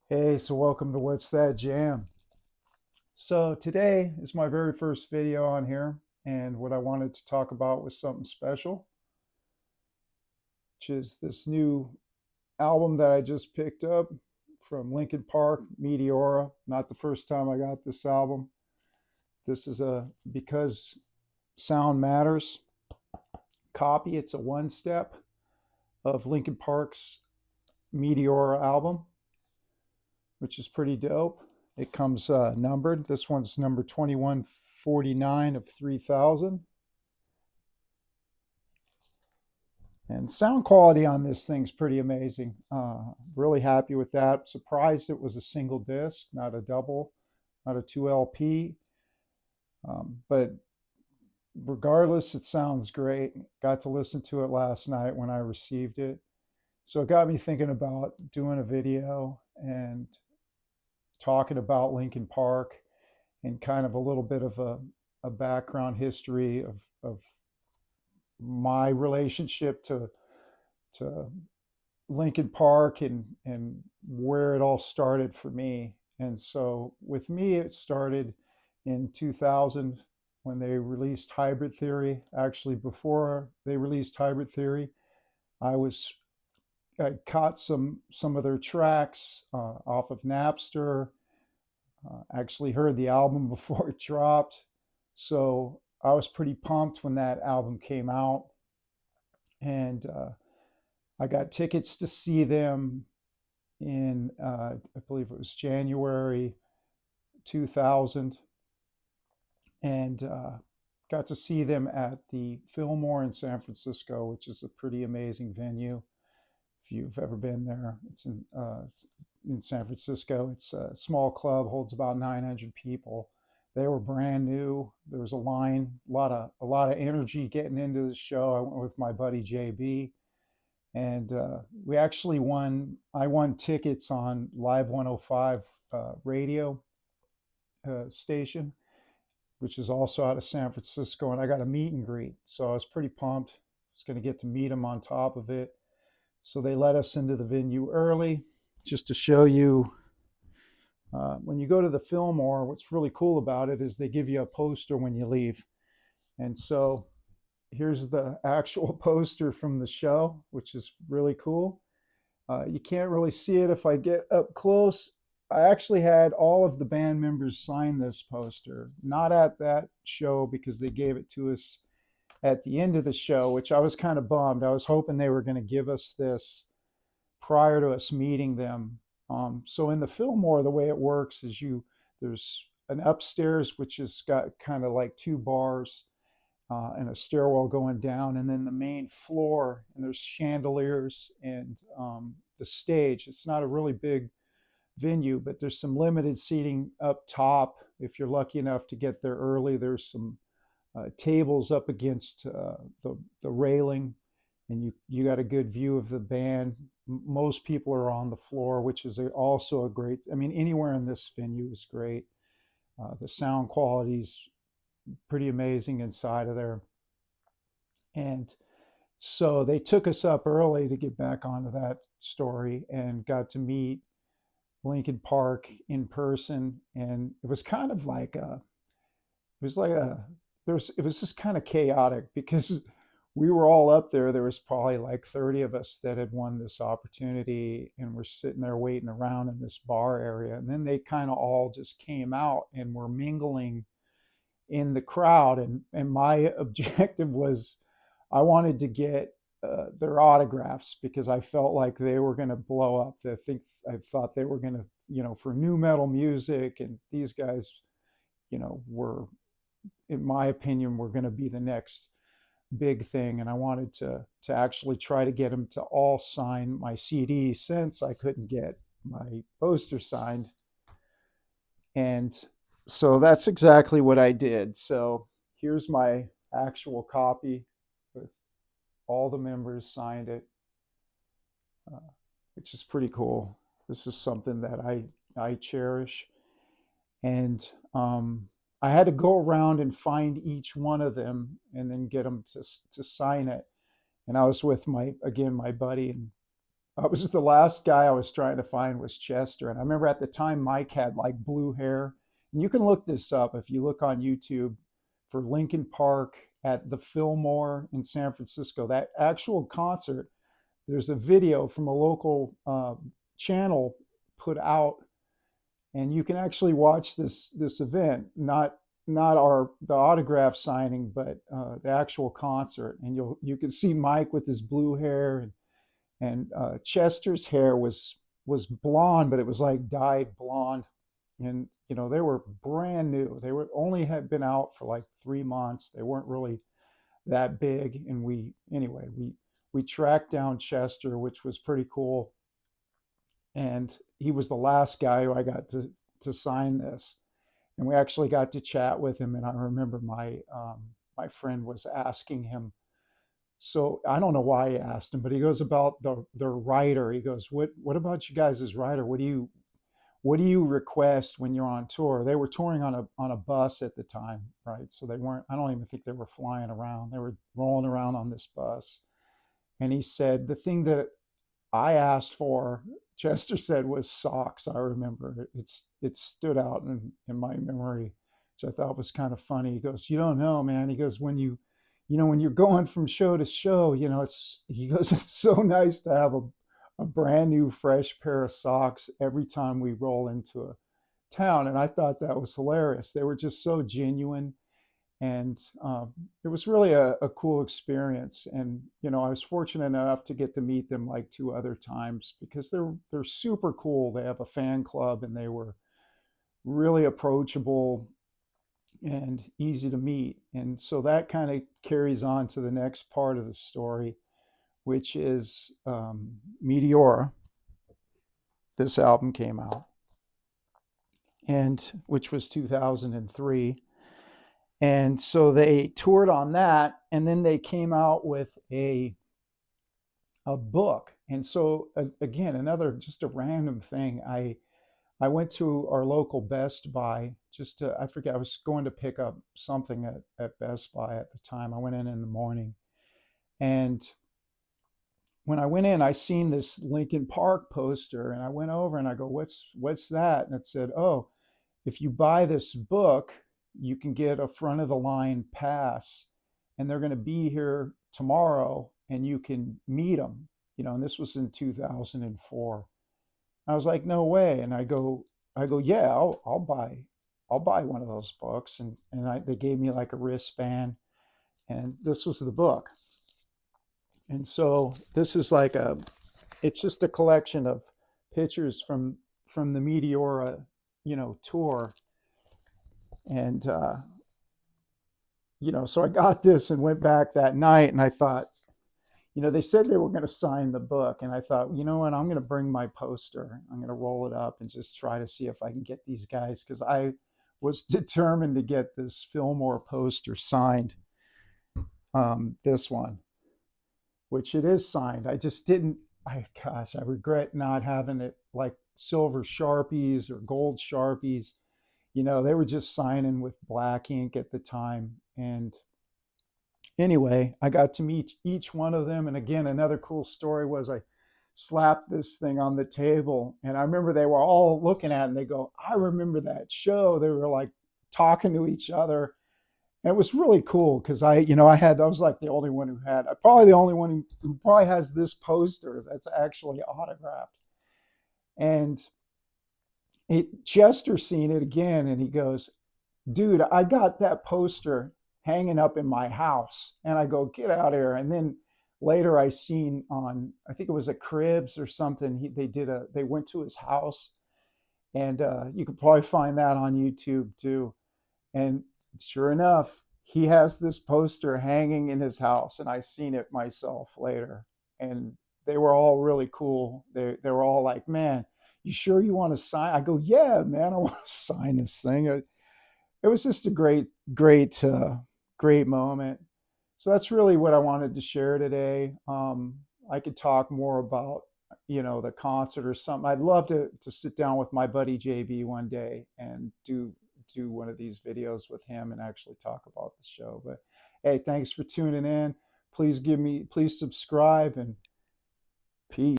Hey, so welcome to What's That Jam? So today is my very first video on here, and what I wanted to talk about was something special, which is this new album that I just picked up from Linkin Park, Meteora. Not the first time I got this album. This is a Because Sound Matters copy. It's a one step of Linkin Park's Meteora album, which is pretty dope. It comes numbered. This one's number 2149 of 3000. And sound quality on this thing's pretty amazing. Really happy with that. Surprised it was a single disc, not a double, not a 2 LP. But regardless, it sounds great. Got to listen to it last night when I received it. So it got me thinking about doing a video and talking about Linkin Park and kind of a little bit of a background history of my relationship to Linkin Park and where it all started for me. And so with me, it started in 2000 when they released Hybrid Theory. Actually, before they released Hybrid Theory, I was I caught some of their tracks off of Napster. Actually heard the album before it dropped, so I was pretty pumped when that album came out, and I got tickets to see them in I believe it was January 2000, and got to see them at the Fillmore in San Francisco, which is a pretty amazing venue. If you've ever been there, it's in San Francisco. It's a small club, holds about 900 people. They were brand new. There was a line, a lot of energy getting into the show. I went with my buddy JB, and we actually won. I won tickets on Live 105 radio station, which is also out of San Francisco, and I got a meet and greet. So I was pretty pumped. I was going to get to meet him on top of it. So they let us into the venue early just to show you. When you go to the Fillmore, what's really cool about it is they give you a poster when you leave. And so here's the actual poster from the show, which is really cool. You can't really see it if I get up close. I actually had all of the band members sign this poster, not at that show because they gave it to us at the end of the show, which I was kind of bummed. I was hoping they were going to give us this prior to us meeting them. So in the Fillmore, the way it works is there's an upstairs which has got kind of like two bars and a stairwell going down, and then the main floor, and there's chandeliers and the stage. It's not a really big venue, but there's some limited seating up top. If you're lucky enough to get there early, there's some tables up against the railing, and you got a good view of the band. Most people are on the floor, which is also a great. I mean, anywhere in this venue is great. The sound quality's pretty amazing inside of there, and so they took us up early to get back onto that story and got to meet Linkin Park in person, and it was kind of like it was like a it was just kind of chaotic because we were all up there. There was probably like 30 of us that had won this opportunity, and we're sitting there waiting around in this bar area, and then they kind of all just came out and were mingling in the crowd, and my objective was I wanted to get their autographs because I felt like they were going to blow up. I thought they were going to, for new metal music, and these guys, were, in my opinion, were going to be the next big thing. And I wanted to actually try to get them to all sign my CD since I couldn't get my poster signed. And so that's exactly what I did. So here's my actual copy with all the members signed it, uh, which is pretty cool. This is something that I cherish. And I had to go around and find each one of them and then get them to sign it. And I was with my buddy, and I was the last guy I was trying to find was Chester. And I remember at the time Mike had like blue hair. And you can look this up if you look on YouTube for Linkin Park at the Fillmore in San Francisco. That actual concert, there's a video from a local channel put out, and you can actually watch this event, not our the autograph signing, but the actual concert. And you can see Mike with his blue hair, and Chester's hair was blonde, but it was like dyed blonde. And they were brand new. They were only had been out for like 3 months. They weren't really that big. And we tracked down Chester, which was pretty cool. And he was the last guy who I got to sign this. And we actually got to chat with him. And I remember my friend was asking him. So I don't know why he asked him, but he goes about the writer. He goes, "What about you guys as writer? What do you request when you're on tour?" They were touring on a bus at the time, right? So they weren't. I don't even think they were flying around. They were rolling around on this bus. And he said the thing that I asked for, Chester said, was socks. I remember it stood out in my memory, which I thought was kind of funny. He goes, "You don't know, man." He goes, when you're going from show to show, he goes, "It's so nice to have a brand new, fresh pair of socks every time we roll into a town." And I thought that was hilarious. They were just so genuine. And it was really a cool experience. And I was fortunate enough to get to meet them like 2 other times because they're super cool. They have a fan club, and they were really approachable and easy to meet. And so that kind of carries on to the next part of the story, which is Meteora. This album came out, and which was 2003. And so they toured on that, and then they came out with a book. And so again, another just a random thing. I went to our local Best Buy I forget, I was going to pick up something at Best Buy at the time. I went in the morning, and when I went in, I seen this Linkin Park poster, and I went over and I go, "What's that?" And it said, "Oh, if you buy this book, you can get a front of the line pass, and they're going to be here tomorrow, and you can meet them." And this was in 2004. I was like, "No way!" And I go, "Yeah, I'll buy one of those books." And they gave me like a wristband, and this was the book. And so this is it's just a collection of pictures from the Meteora, tour. And so I got this and went back that night, and I thought, they said they were going to sign the book, and I thought, you know what, I'm going to bring my poster. I'm going to roll it up and just try to see if I can get these guys, because I was determined to get this Fillmore poster signed. This one, which it is signed. I just didn't. I regret not having it like silver Sharpies or gold Sharpies. They were just signing with black ink at the time. And anyway, I got to meet each one of them. And again, another cool story was I slapped this thing on the table, and I remember they were all looking at it, and they go, "I remember that show." They were like talking to each other. And it was really cool because I was like the only one who had, probably the only one who probably has this poster that's actually autographed. And Chester seen it again, and he goes, "Dude, I got that poster hanging up in my house." And I go, "Get out of here." And then later I seen on, I think it was a Cribs or something, they went to his house, and you could probably find that on YouTube too. And sure enough, he has this poster hanging in his house, and I seen it myself later. And they were all really cool. They were all like, "Man, you sure you want to sign?" I go, "Yeah, man, I want to sign this thing." It was just a great moment. So that's really what I wanted to share today. I could talk more about the concert or something. I'd love to sit down with my buddy JB one day and do one of these videos with him and actually talk about the show. But hey, thanks for tuning in. Please subscribe, and peace.